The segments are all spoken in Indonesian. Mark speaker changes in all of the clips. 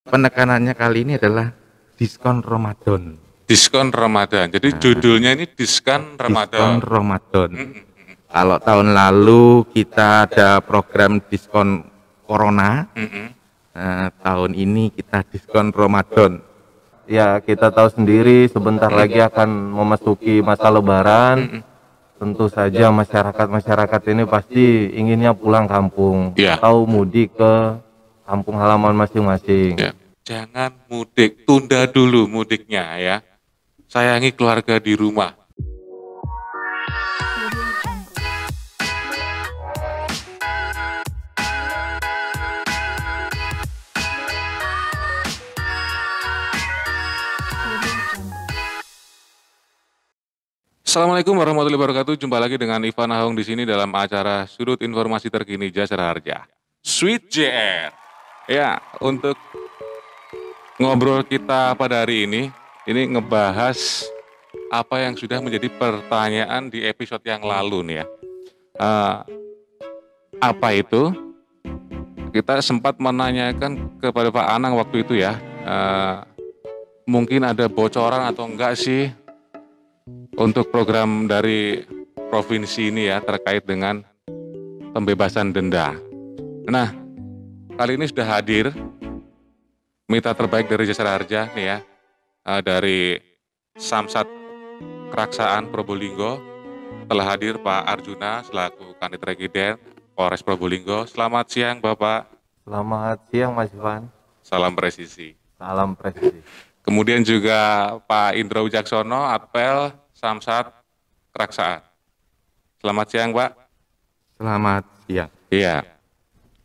Speaker 1: Penekanannya kali ini adalah diskon Ramadan.
Speaker 2: Diskon Ramadan. Jadi judulnya ini diskon
Speaker 1: Diskon
Speaker 2: Ramadan.
Speaker 1: Ramadan. Kalau tahun lalu kita ada program diskon Corona, tahun ini kita diskon Ramadan.
Speaker 3: Ya, kita tahu sendiri sebentar lagi akan memasuki masa Lebaran. Tentu saja masyarakat ini pasti inginnya pulang kampung
Speaker 2: Ya.
Speaker 3: atau mudik ke kampung halaman masing-masing.
Speaker 2: Ya. Jangan mudik, tunda dulu mudiknya ya. Sayangi keluarga di rumah. Assalamualaikum warahmatullahi wabarakatuh. Jumpa lagi dengan Ivan Ahong di sini dalam acara Sudut Informasi Terkini Jasara Harja. Sweet JR. Ya, untuk ngobrol kita pada hari ini ngebahas apa yang sudah menjadi pertanyaan di episode yang lalu nih ya. Apa itu? Kita sempat menanyakan kepada Pak Anang waktu itu ya, mungkin ada bocoran atau enggak sih untuk program dari provinsi ini ya terkait dengan pembebasan denda. Nah, kali ini sudah hadir mitra terbaik dari Jasara Harja nih ya, dari Samsat Keraksaan Probolinggo. Telah hadir Pak Arjuna selaku Kanit Regiden Polres Probolinggo. Selamat siang Bapak.
Speaker 3: Selamat siang Mas Ivan.
Speaker 2: Salam presisi.
Speaker 3: Salam presisi.
Speaker 2: Kemudian juga Pak Indro Wijaksono, Apel Samsat Keraksaan. Selamat siang Pak.
Speaker 1: Selamat siang.
Speaker 2: Iya.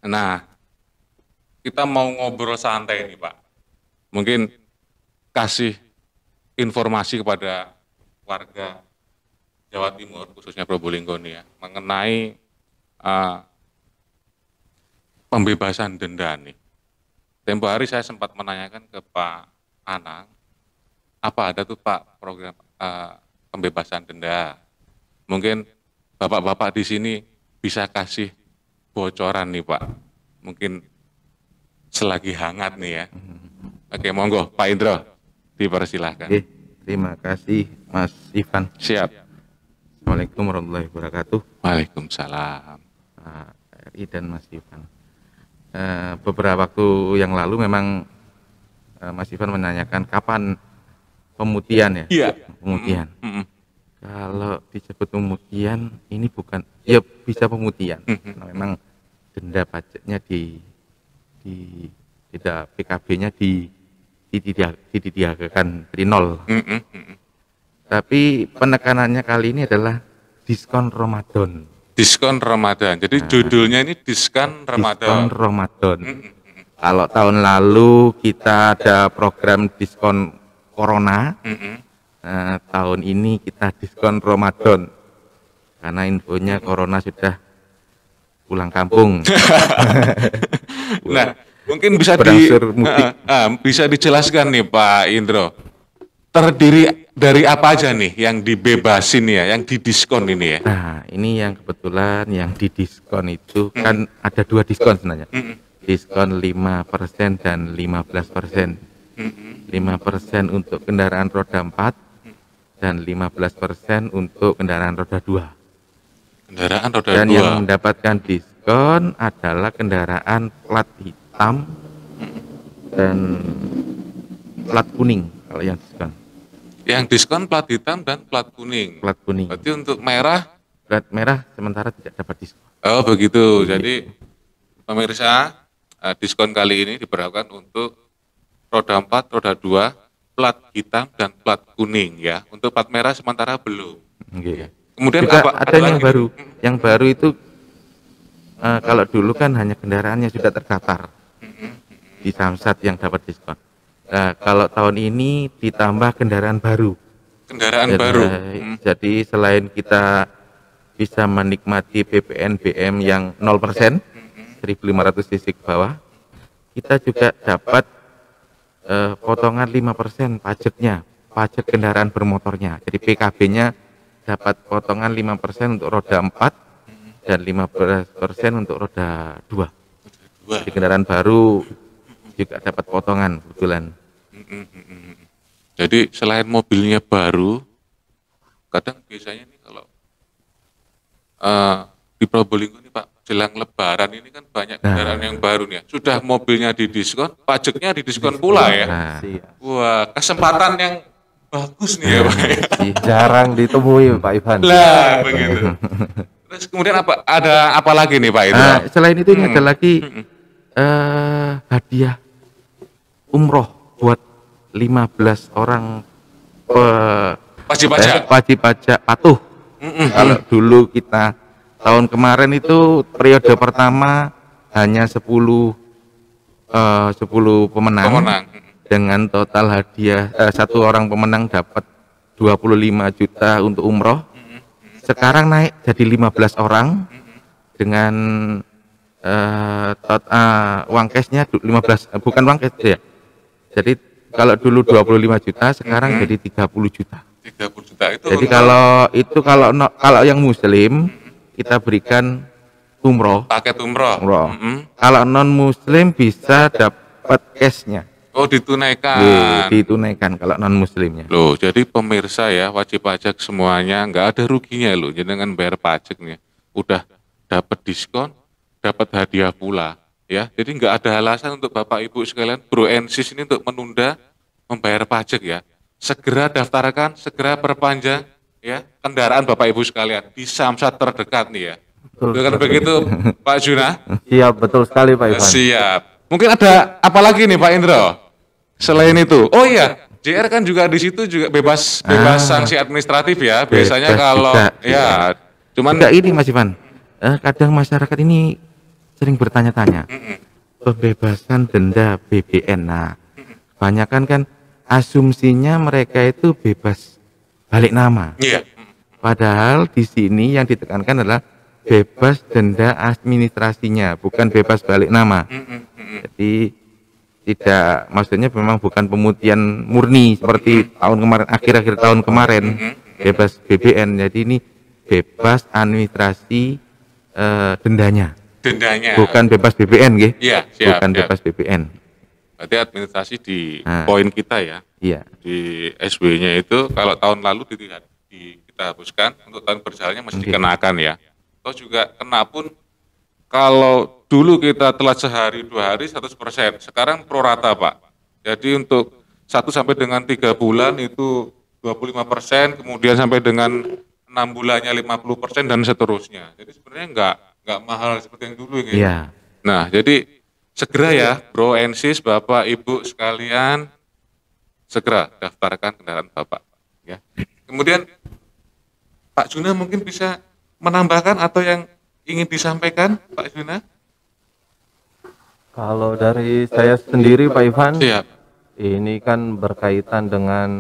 Speaker 2: Nah, kita mau ngobrol santai nih Pak. Mungkin kasih informasi kepada warga Jawa Timur, khususnya Probolinggo nih ya, mengenai pembebasan denda nih. Tempo hari saya sempat menanyakan ke Pak Anang, apa ada tuh Pak program pembebasan denda? Mungkin Bapak-bapak di sini bisa kasih bocoran nih Pak. Mungkin selagi hangat nih ya. Oke, monggo Pak Indro, dipersilahkan.
Speaker 1: Oke, terima kasih Mas Ivan.
Speaker 2: Siap.
Speaker 1: Assalamualaikum warahmatullahi wabarakatuh.
Speaker 2: Waalaikumsalam.
Speaker 1: RI dan Mas Ivan. Beberapa waktu yang lalu memang Mas Ivan menanyakan kapan pemutihan ya?
Speaker 2: Iya.
Speaker 1: Pemutihan. Kalau disebut pemutihan ini bukan, ya bisa pemutihan. Nah, memang denda pajaknya tidak PKB-nya didiagakan dari nol. Tapi penekanannya kali ini adalah diskon Ramadan.
Speaker 2: Diskon Ramadan. Jadi judulnya ini diskon Ramadan.
Speaker 1: Diskon Ramadan. Kalau tahun lalu kita ada program diskon Corona, tahun ini kita diskon Ramadan. Karena infonya Corona sudah pulang kampung.
Speaker 2: Nah, mungkin bisa bisa dijelaskan nih Pak Indro. Terdiri dari apa aja nih yang dibebasin ya, yang didiskon ini ya?
Speaker 1: Nah, ini yang kebetulan yang didiskon itu kan ada dua diskon sebenarnya. Diskon 5% dan 15%. 5% untuk kendaraan roda 4 dan 15% untuk kendaraan roda 2.
Speaker 2: Kendaraan roda 2.
Speaker 1: Dan yang mendapatkan diskon adalah kendaraan plat hitam dan plat kuning kalau yang diskon.
Speaker 2: Yang diskon plat hitam dan plat kuning.
Speaker 1: Plat kuning.
Speaker 2: Berarti untuk merah?
Speaker 1: Plat merah sementara tidak dapat diskon.
Speaker 2: Oh begitu. Jadi pemirsa, diskon kali ini diberlakukan untuk roda 4, roda 2, plat hitam dan plat kuning ya. Untuk plat merah sementara belum.
Speaker 1: Okay.
Speaker 2: Kemudian
Speaker 1: juga
Speaker 2: apa,
Speaker 1: ada yang baru. Yang baru itu kalau dulu kan hanya kendaraan yang sudah terdaftar di Samsat yang dapat diskon. Nah, kalau tahun ini ditambah kendaraan baru.
Speaker 2: Kendaraan baru.
Speaker 1: Jadi selain kita bisa menikmati PPN BM yang 0%, 1.500 cc ke bawah, kita juga dapat potongan 5% pajaknya, pajak kendaraan bermotornya. Jadi PKB-nya dapat potongan 5% untuk roda 4 dan 15% untuk roda 2. Jadi kendaraan baru juga dapat potongan kebetulan.
Speaker 2: Jadi selain mobilnya baru, kadang biasanya nih kalau di Probolinggo nih Pak, jelang Lebaran ini kan banyak kendaraan yang baru nih ya. Sudah mobilnya didiskon, pajaknya didiskon pula ya.
Speaker 1: Nah,
Speaker 2: Wah, kesempatan yang bagus nih ya Pak.
Speaker 3: Jarang ditemui Pak Ivan.
Speaker 2: Lah begitu. Terus kemudian ada apa lagi nih Pak itu?
Speaker 1: Nah, selain itu ini ada lagi hadiah umroh buat 15 orang
Speaker 2: Wajib pajak.
Speaker 1: wajib pajak patuh. Kalau dulu kita tahun kemarin itu periode pertama hanya 10 pemenang, dengan total hadiah satu orang pemenang dapat 25 juta untuk umroh. Sekarang naik jadi 15 orang dengan uang cashnya 15, bukan uang cash ya. Jadi kalau dulu 25 juta, sekarang jadi 30 juta.
Speaker 2: 30 juta itu.
Speaker 1: Jadi kalau yang muslim kita berikan umroh.
Speaker 2: Paket umroh.
Speaker 1: Kalau non muslim bisa dapat cashnya.
Speaker 2: Oh, ditunaikan.
Speaker 1: Ditunaikan kalau non muslimnya.
Speaker 2: Loh, jadi pemirsa ya, wajib pajak semuanya nggak ada ruginya loh. Jadi dengan bayar pajaknya udah dapat diskon, dapat hadiah pula ya. Jadi nggak ada alasan untuk Bapak Ibu sekalian Bro and Sis ini untuk menunda membayar pajak ya. Segera daftarkan, segera perpanjang ya kendaraan Bapak Ibu sekalian di Samsat terdekat nih ya. Bukan begitu Pak Juna?
Speaker 3: Siap, betul sekali Pak Ivan.
Speaker 2: Siap. Mungkin ada apa lagi nih Pak Indro? Selain itu, oh iya, JR kan juga di situ juga bebas sanksi administratif ya. Biasanya
Speaker 1: Bebas
Speaker 2: kalau
Speaker 1: juga.
Speaker 2: ya, cuman
Speaker 1: Enggak ini Mas Ivan, kadang masyarakat ini sering bertanya-tanya pembebasan denda BBN. Nah, kebanyakan kan asumsinya mereka itu bebas balik nama.
Speaker 2: iya.
Speaker 1: Padahal di sini yang ditekankan adalah bebas denda administrasinya, bukan bebas balik nama. Jadi tidak, maksudnya memang bukan pemutihan murni seperti tahun kemarin, akhir-akhir tahun kemarin bebas BBN. Jadi ini bebas administrasi dendanya. Bukan bebas BBN, nggih.
Speaker 2: Iya, siap,
Speaker 1: bukan
Speaker 2: siap.
Speaker 1: bebas BBN.
Speaker 2: Berarti administrasi di poin kita ya.
Speaker 1: Iya.
Speaker 2: Di SW-nya itu kalau tahun lalu kita hapuskan, untuk tahun berjalannya masih dikenakan ya. Atau juga kena pun kalau dulu kita telat sehari 2 hari 100%, sekarang pro rata Pak. Jadi untuk 1 sampai dengan 3 bulan itu 25%, kemudian sampai dengan 6 bulannya 50% dan seterusnya. Jadi sebenarnya nggak mahal seperti yang dulu ya.
Speaker 1: Iya.
Speaker 2: Nah, jadi segera ya Bro and Sis, Bapak Ibu sekalian, segera daftarkan kendaraan Bapak ya. Kemudian Pak Juna mungkin bisa menambahkan atau yang ingin disampaikan Pak Juna?
Speaker 3: Kalau dari saya sendiri Pak Ivan,
Speaker 2: Siap.
Speaker 3: ini kan berkaitan dengan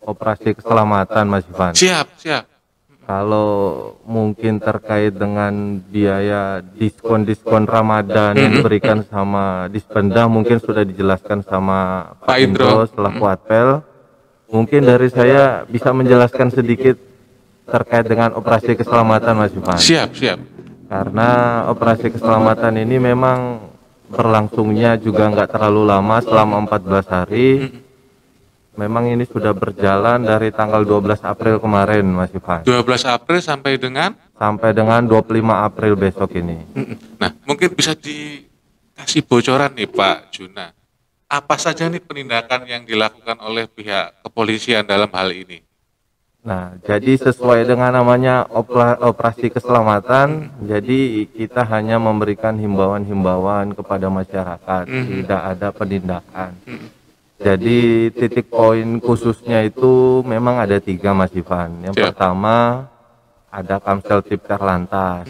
Speaker 3: operasi keselamatan Mas Ivan.
Speaker 2: Siap.
Speaker 3: Kalau mungkin terkait dengan biaya diskon-diskon Ramadan yang diberikan sama Dispenda, mungkin sudah dijelaskan sama Pak Indro selaku Atpel. Mungkin dari saya bisa menjelaskan sedikit terkait dengan operasi keselamatan Mas Ivan.
Speaker 2: Siap.
Speaker 3: Karena operasi keselamatan ini memang berlangsungnya juga nggak terlalu lama, selama 14 hari. Memang ini sudah berjalan dari tanggal 12 April kemarin Mas Ivan.
Speaker 2: 12 April sampai dengan?
Speaker 3: Sampai dengan 25 April besok ini.
Speaker 2: Nah, mungkin bisa dikasih bocoran nih Pak Juna. Apa saja nih penindakan yang dilakukan oleh pihak kepolisian dalam hal ini?
Speaker 3: Nah, jadi sesuai dengan namanya operasi keselamatan, jadi kita hanya memberikan himbauan-himbauan kepada masyarakat, tidak ada penindakan. Jadi titik poin khususnya itu memang ada 3 Mas Ivan. Yang pertama ada Kamsel Tipter Lantas.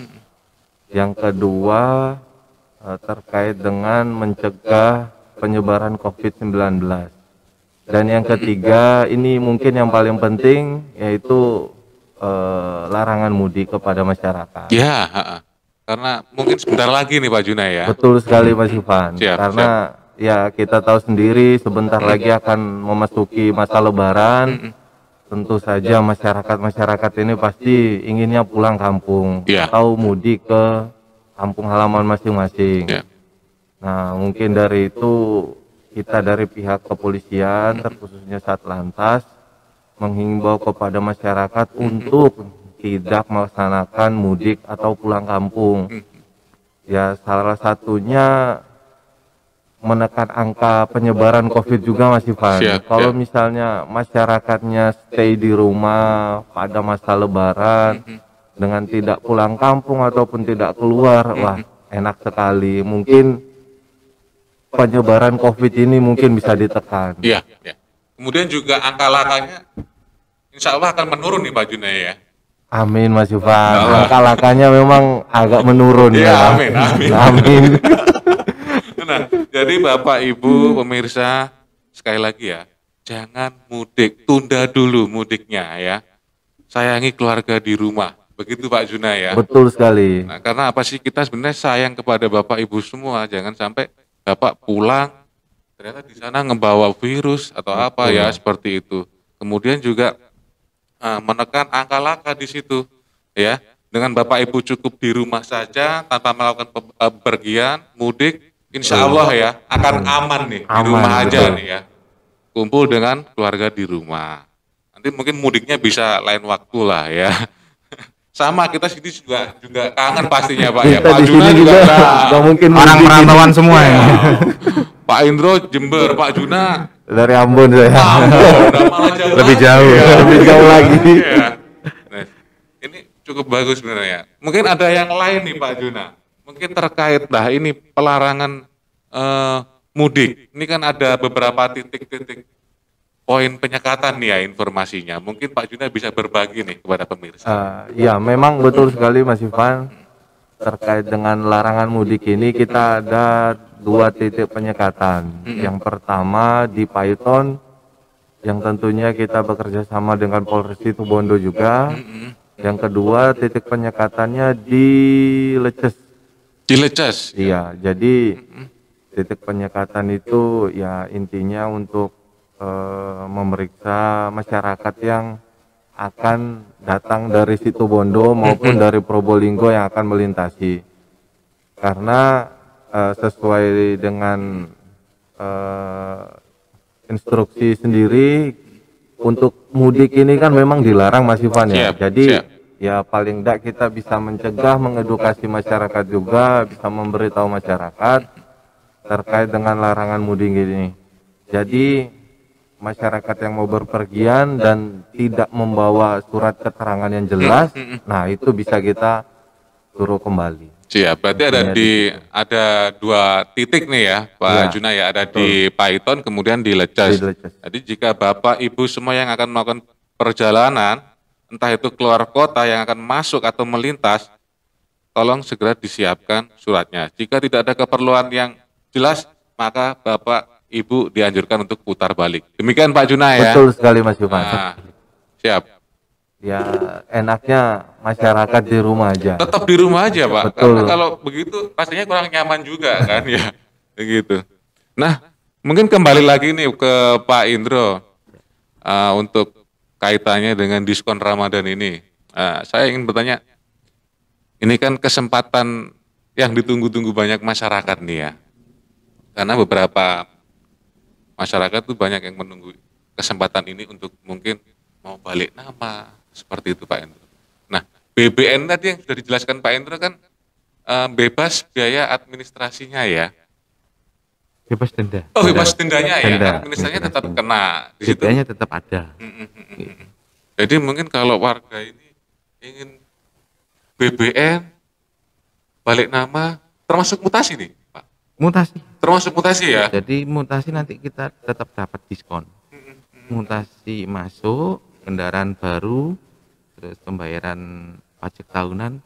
Speaker 3: Yang kedua terkait dengan mencegah penyebaran COVID-19. Dan yang ketiga, ini mungkin yang paling penting, yaitu larangan mudik kepada masyarakat.
Speaker 2: Ya, karena mungkin sebentar lagi nih Pak Juna ya.
Speaker 3: Betul sekali Mas Ivan. Karena ya kita tahu sendiri sebentar lagi akan memasuki masa Lebaran. Tentu saja masyarakat ini pasti inginnya pulang kampung atau mudik ke kampung halaman masing-masing. Nah, mungkin dari itu kita dari pihak kepolisian, terkhususnya Satlantas, menghimbau kepada masyarakat untuk tidak melaksanakan mudik atau pulang kampung. Ya, salah satunya menekan angka penyebaran COVID juga, Mas Ivan.
Speaker 2: Siap,
Speaker 3: Kalau
Speaker 2: siap.
Speaker 3: misalnya masyarakatnya stay di rumah pada masa Lebaran dengan tidak pulang kampung ataupun tidak keluar, wah enak sekali. Mungkin penyebaran COVID ini mungkin bisa ditekan.
Speaker 2: Iya, ya. Kemudian juga angka lakanya insya Allah akan menurun nih Pak Junai ya.
Speaker 3: Amin, Mas Ivan. Angka lakanya memang agak menurun
Speaker 2: Iya,
Speaker 3: ya.
Speaker 2: amin, amin.
Speaker 3: Amin.
Speaker 2: Nah, jadi Bapak Ibu pemirsa, sekali lagi ya, jangan mudik, tunda dulu mudiknya ya. Sayangi keluarga di rumah. Begitu Pak Juna ya.
Speaker 3: Betul sekali.
Speaker 2: Nah, karena apa sih, kita sebenarnya sayang kepada Bapak Ibu semua, jangan sampai Bapak pulang ternyata di sana ngebawa virus atau apa ya, seperti itu. Kemudian juga menekan angka laka di situ ya. Dengan Bapak Ibu cukup di rumah saja tanpa melakukan bepergian, mudik, insya Allah ya akan aman nih di rumah
Speaker 3: Aman,
Speaker 2: aja
Speaker 3: betul.
Speaker 2: nih ya. Kumpul dengan keluarga di rumah. Nanti mungkin mudiknya bisa lain waktu lah ya. Sama kita sini juga kangen pastinya Pak ya.
Speaker 3: Kita
Speaker 2: Pak
Speaker 3: di
Speaker 2: Juna
Speaker 3: sini
Speaker 2: juga
Speaker 3: juga
Speaker 2: nah,
Speaker 3: nggak mungkin
Speaker 4: Orang
Speaker 3: mudik.
Speaker 4: perantauan semua ya.
Speaker 2: Pak Indro Jember, Pak Juna
Speaker 3: Dari Ambon saya.
Speaker 2: Ambon, udah malah jauh
Speaker 4: Lebih
Speaker 2: lagi.
Speaker 4: jauh.
Speaker 2: Ya,
Speaker 3: Lebih jauh lagi.
Speaker 2: Iya. Nah, ini cukup bagus sebenarnya. Mungkin ada yang lain nih Pak Juna. Mungkin terkait ini pelarangan mudik. Ini kan ada beberapa titik-titik poin penyekatan nih ya informasinya. Mungkin Pak Juna bisa berbagi nih kepada pemirsa.
Speaker 3: Ya, memang betul sekali Mas Ivan. Terkait dengan larangan mudik ini kita ada 2 titik penyekatan. Yang pertama di Paiton, yang tentunya kita bekerja sama dengan Polres Situbondo juga. Yang kedua titik penyekatannya di Leces.
Speaker 2: Di Leces.
Speaker 3: Iya, jadi titik penyekatan itu ya intinya untuk memeriksa masyarakat yang akan datang dari Situbondo maupun dari Probolinggo yang akan melintasi. Karena sesuai dengan instruksi sendiri untuk mudik ini kan memang dilarang Mas Ivan ya.
Speaker 2: Siap,
Speaker 3: Jadi
Speaker 2: siap.
Speaker 3: ya paling tidak kita bisa mencegah, mengedukasi masyarakat juga, bisa memberitahu masyarakat terkait dengan larangan mudik ini. Jadi masyarakat yang mau berpergian dan tidak membawa surat keterangan yang jelas, nah itu bisa kita suruh kembali.
Speaker 2: Siap, berarti ada 2 titik nih ya Pak
Speaker 3: Ya,
Speaker 2: Juna ya, ada di Paiton kemudian di Leces.
Speaker 3: Di Leces.
Speaker 2: Jadi jika Bapak Ibu semua yang akan melakukan perjalanan, entah itu keluar kota yang akan masuk atau melintas, tolong segera disiapkan suratnya. Jika tidak ada keperluan yang jelas, maka Bapak Ibu dianjurkan untuk putar balik. Demikian Pak Juna ya.
Speaker 3: Betul sekali Mas Ivan.
Speaker 2: Nah, siap.
Speaker 3: Ya enaknya masyarakat di rumah aja.
Speaker 2: Tetap di rumah aja Pak,
Speaker 3: Betul.
Speaker 2: karena kalau begitu pastinya kurang nyaman juga kan ya, begitu. Nah, mungkin kembali lagi nih ke Pak Indro untuk kaitannya dengan diskon Ramadan ini. Saya ingin bertanya, ini kan kesempatan yang ditunggu-tunggu banyak masyarakat nih ya, karena beberapa masyarakat tuh banyak yang menunggu kesempatan ini untuk mungkin mau balik nama. Seperti itu Pak Indro. Nah, BBN tadi yang sudah dijelaskan Pak Indro kan bebas biaya administrasinya ya.
Speaker 1: Bebas denda.
Speaker 2: Oh, bebas dendanya ya.
Speaker 3: Denda.
Speaker 2: Administrasinya tetap kena di situ.
Speaker 1: Dendanya tetap ada.
Speaker 2: Jadi mungkin kalau warga ini ingin BBN balik nama termasuk mutasi nih, Pak.
Speaker 1: Mutasi.
Speaker 2: Termasuk mutasi ya.
Speaker 1: Jadi mutasi nanti kita tetap dapat diskon. Mutasi masuk, kendaraan baru, terus pembayaran pajak tahunan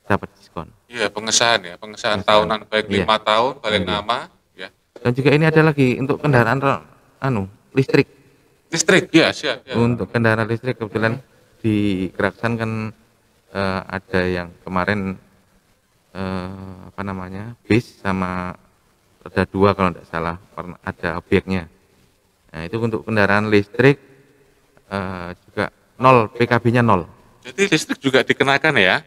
Speaker 1: dapat diskon.
Speaker 2: Iya, pengesahan tahunan baik
Speaker 1: Iya.
Speaker 2: 5 tahun balik
Speaker 1: Iya.
Speaker 2: nama ya.
Speaker 1: Dan juga ini ada lagi untuk kendaraan listrik.
Speaker 2: Listrik ya, siap ya.
Speaker 1: Untuk kendaraan listrik kebetulan di Keraksan kan ada yang kemarin bis sama ada 2 kalau tidak salah, pernah ada objeknya. Nah itu untuk kendaraan listrik juga 0, PKB-nya 0.
Speaker 2: Jadi listrik juga dikenakan ya.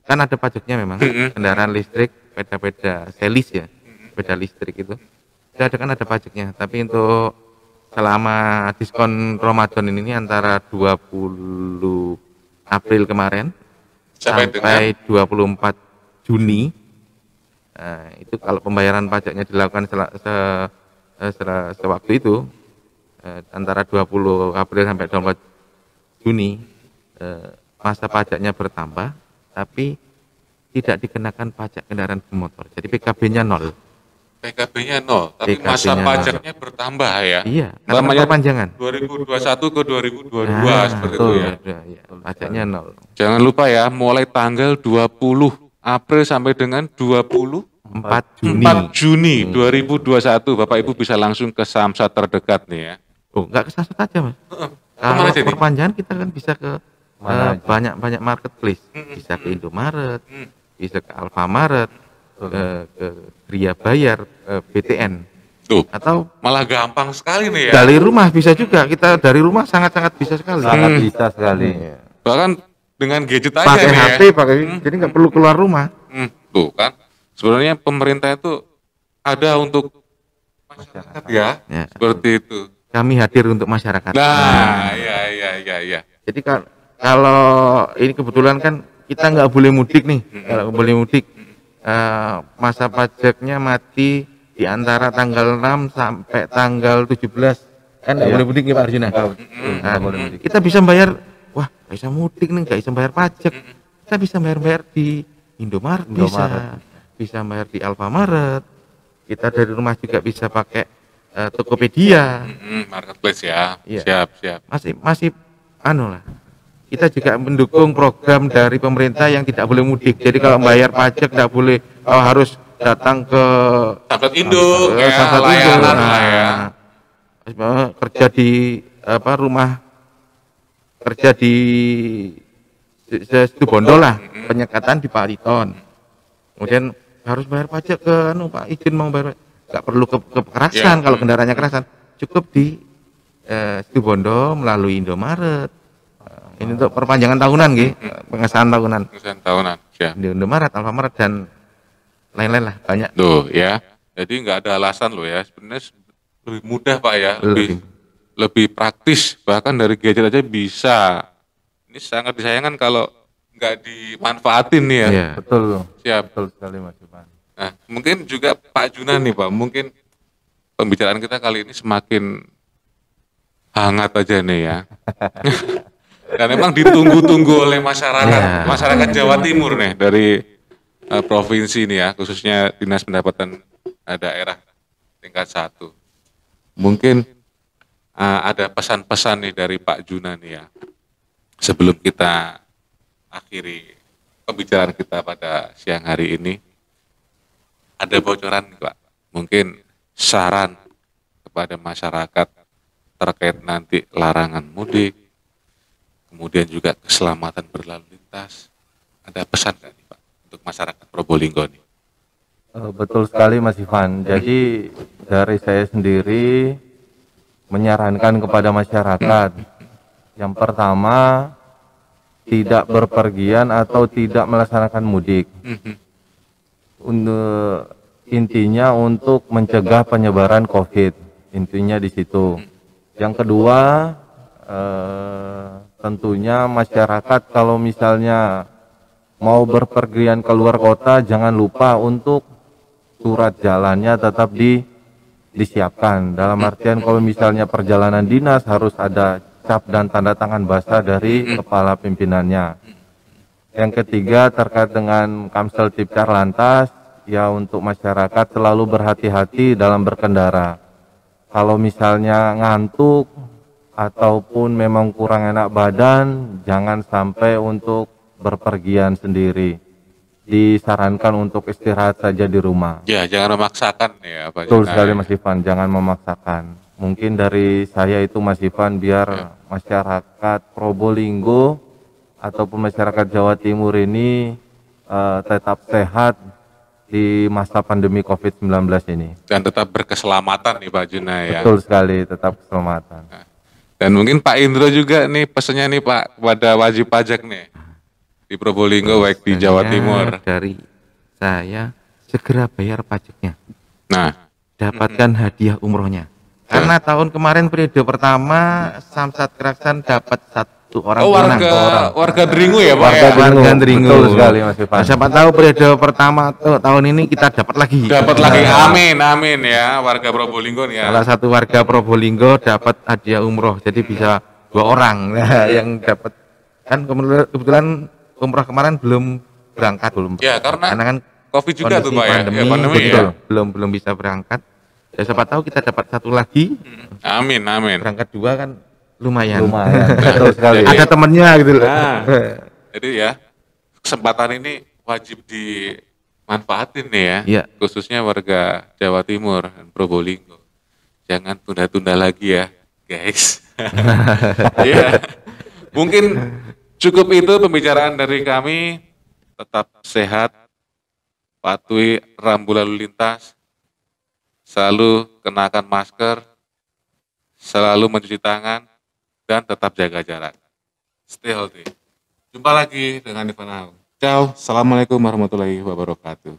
Speaker 1: Kan ada pajaknya memang, kendaraan listrik, sepeda-sepeda selis ya, sepeda listrik itu kan ada pajaknya, tapi untuk selama diskon Ramadan ini antara 20 April kemarin sampai 24 Juni, itu kalau pembayaran pajaknya dilakukan sewaktu itu, antara 20 April sampai 24 Juni, masa pajaknya bertambah, tapi tidak dikenakan pajak kendaraan bermotor. Jadi PKB-nya nol.
Speaker 2: PKB-nya nol, tapi
Speaker 1: PKB-nya
Speaker 2: masa
Speaker 1: nol.
Speaker 2: pajaknya bertambah ya.
Speaker 1: Iya, karena
Speaker 2: Namanya
Speaker 1: perpanjangan.
Speaker 2: 2021 ke 2022 seperti itu ya.
Speaker 1: Ya. Pajaknya nol.
Speaker 2: Jangan lupa ya, mulai tanggal 20 April sampai dengan 24 Juni 2021, Bapak Ibu bisa langsung ke Samsat terdekat nih ya.
Speaker 1: Oh, enggak ke Samsat aja, Mas.
Speaker 2: Kemana
Speaker 1: Kalau
Speaker 2: aja nih?
Speaker 1: perpanjangan kita kan bisa ke
Speaker 3: Mana aja?
Speaker 1: banyak marketplace, bisa ke Indomaret, bisa ke Alfamaret, ke Gria Bayar, BTN,
Speaker 2: Tuh,
Speaker 1: atau
Speaker 2: malah gampang sekali nih ya.
Speaker 1: dari rumah bisa juga. Kita dari rumah sangat-sangat bisa sekali.
Speaker 3: Sangat bisa sekali.
Speaker 2: Bahkan dengan gadget aja
Speaker 1: Pakai
Speaker 2: nih
Speaker 1: HP,
Speaker 2: ya.
Speaker 1: jadi nggak perlu keluar rumah.
Speaker 2: Tuh kan, sebenarnya pemerintah itu ada untuk masyarakat ya,
Speaker 1: Ya.
Speaker 2: seperti itu.
Speaker 1: Kami hadir untuk masyarakat.
Speaker 2: Nah, ya.
Speaker 1: Jadi kalau ini kebetulan kan kita nggak boleh mudik nih. Kalau boleh mudik, masa pajaknya mati di antara tanggal 6 sampai tanggal 17. Kan nggak boleh mudik ya Pak Arjuna. Nah, kita bisa bayar, wah nggak bisa mudik nih, nggak bisa bayar pajak. Kita bisa bayar di Indomaret, bisa bayar di Alfamaret. Kita dari rumah juga bisa pakai Tokopedia.
Speaker 2: Marketplace ya.
Speaker 1: Iya.
Speaker 2: Siap.
Speaker 1: Masih lah. Kita juga mendukung program dari pemerintah yang tidak boleh mudik. Jadi kalau bayar pajak tidak boleh, harus datang ke
Speaker 2: Samsat Indo, ya,
Speaker 1: Samsat Indo.
Speaker 2: layanan lah ya.
Speaker 1: Kerja di rumah kerja di Situbondo lah, penyekatan di Paliton. Kemudian harus bayar pajak ke Pak izin mau bayar, nggak perlu kekerasan. Kalau kendaraannya kerasan cukup di Situbondo melalui Indomaret. Ini untuk perpanjangan tahunan pengesahan tahunan.
Speaker 2: Siap.
Speaker 1: Di Indomaret, Alfamaret dan lain-lain lah, banyak.
Speaker 2: Tuh ya. Jadi nggak ada alasan loh ya. Sebenarnya lebih mudah Pak ya, lebih praktis. Bahkan dari gadget aja bisa. Ini sangat disayangkan kalau nggak dimanfaatin nih ya.
Speaker 1: Iya.
Speaker 3: Betul.
Speaker 2: Siap.
Speaker 3: Betul sekali Mas Ivan.
Speaker 2: Nah, mungkin juga Pak Junan nih Pak, mungkin pembicaraan kita kali ini semakin hangat aja nih ya. Dan memang ditunggu-tunggu oleh masyarakat Jawa Timur nih dari provinsi nih ya, khususnya Dinas Pendapatan Daerah tingkat 1. Mungkin ada pesan-pesan nih dari Pak Junan nih ya, sebelum kita akhiri pembicaraan kita pada siang hari ini. Ada bocoran nih Pak, mungkin saran kepada masyarakat terkait nanti larangan mudik, kemudian juga keselamatan berlalu lintas. Ada pesan nggak nih Pak untuk masyarakat Probolinggo nih?
Speaker 3: Betul sekali Mas Ivan. Jadi dari saya sendiri menyarankan kepada masyarakat, yang pertama tidak berpergian atau tidak melaksanakan mudik. Intinya untuk mencegah penyebaran COVID, intinya di situ. Yang kedua, tentunya masyarakat kalau misalnya mau berpergian keluar kota, jangan lupa untuk surat jalannya tetap disiapkan. Dalam artian kalau misalnya perjalanan dinas harus ada cap dan tanda tangan basah dari kepala pimpinannya. Yang ketiga terkait dengan Kamsel Tipcar Lantas, ya untuk masyarakat selalu berhati-hati dalam berkendara. Kalau misalnya ngantuk ataupun memang kurang enak badan, jangan sampai untuk berpergian sendiri. Disarankan untuk istirahat saja di rumah.
Speaker 2: Ya, jangan memaksakan ya Pak.
Speaker 3: Betul sekali Mas Ivan, jangan memaksakan. Mungkin dari saya itu Mas Ivan, biar masyarakat Probolinggo ataupun masyarakat Jawa Timur ini tetap sehat di masa pandemi COVID-19 ini.
Speaker 2: Dan tetap berkeselamatan nih Pak Juna ya.
Speaker 3: Betul sekali, tetap keselamatan.
Speaker 2: Dan mungkin Pak Indro juga nih pesannya nih Pak kepada wajib pajak nih di Probolinggo baik di Jawa Timur.
Speaker 1: Dari saya segera bayar pajaknya.
Speaker 2: Nah,
Speaker 1: dapatkan hadiah umrohnya. Karena tahun kemarin periode pertama Samsat Keraksan dapat 1 orang pemenang.
Speaker 2: warga Deringu ya, Pak
Speaker 3: Warga
Speaker 2: ya?
Speaker 3: Deringu.
Speaker 1: Warga Deringu.
Speaker 3: Betul sekali Mas Ivan.
Speaker 1: Nah, siapa tahu periode pertama tahun ini kita dapat lagi.
Speaker 2: Dapat lagi. Amin, amin ya, warga Probolinggo nih ya.
Speaker 1: Salah satu warga Probolinggo dapat hadiah umroh, jadi bisa 2 orang nah, yang dapat. Kan kebetulan umroh kemarin belum berangkat,
Speaker 2: Ya, karena
Speaker 1: kan
Speaker 2: Covid juga tuh,
Speaker 1: kondisi
Speaker 2: Pak ya.
Speaker 1: pandemi,
Speaker 2: Ya, pandemi
Speaker 1: betul,
Speaker 2: ya.
Speaker 1: belum bisa berangkat. Ya siapa tahu kita dapat 1 lagi,
Speaker 2: Amin, amin.
Speaker 1: berangkat 2 kan lumayan.
Speaker 3: Lumayan. Betul sekali.
Speaker 2: Jadi-
Speaker 1: Ada temennya gitu loh.
Speaker 2: Nah, jadi ya, kesempatan ini wajib dimanfaatin nih ya.
Speaker 1: Iya.
Speaker 2: Khususnya warga Jawa Timur dan Probolinggo. Jangan tunda-tunda lagi ya, guys. Iya. Mungkin cukup itu pembicaraan dari kami. Tetap sehat, patuhi rambu lalu lintas, selalu kenakan masker, selalu mencuci tangan, dan tetap jaga jarak. Stay healthy. Jumpa lagi dengan Ivan Ahung. Ciao, Assalamualaikum warahmatullahi wabarakatuh.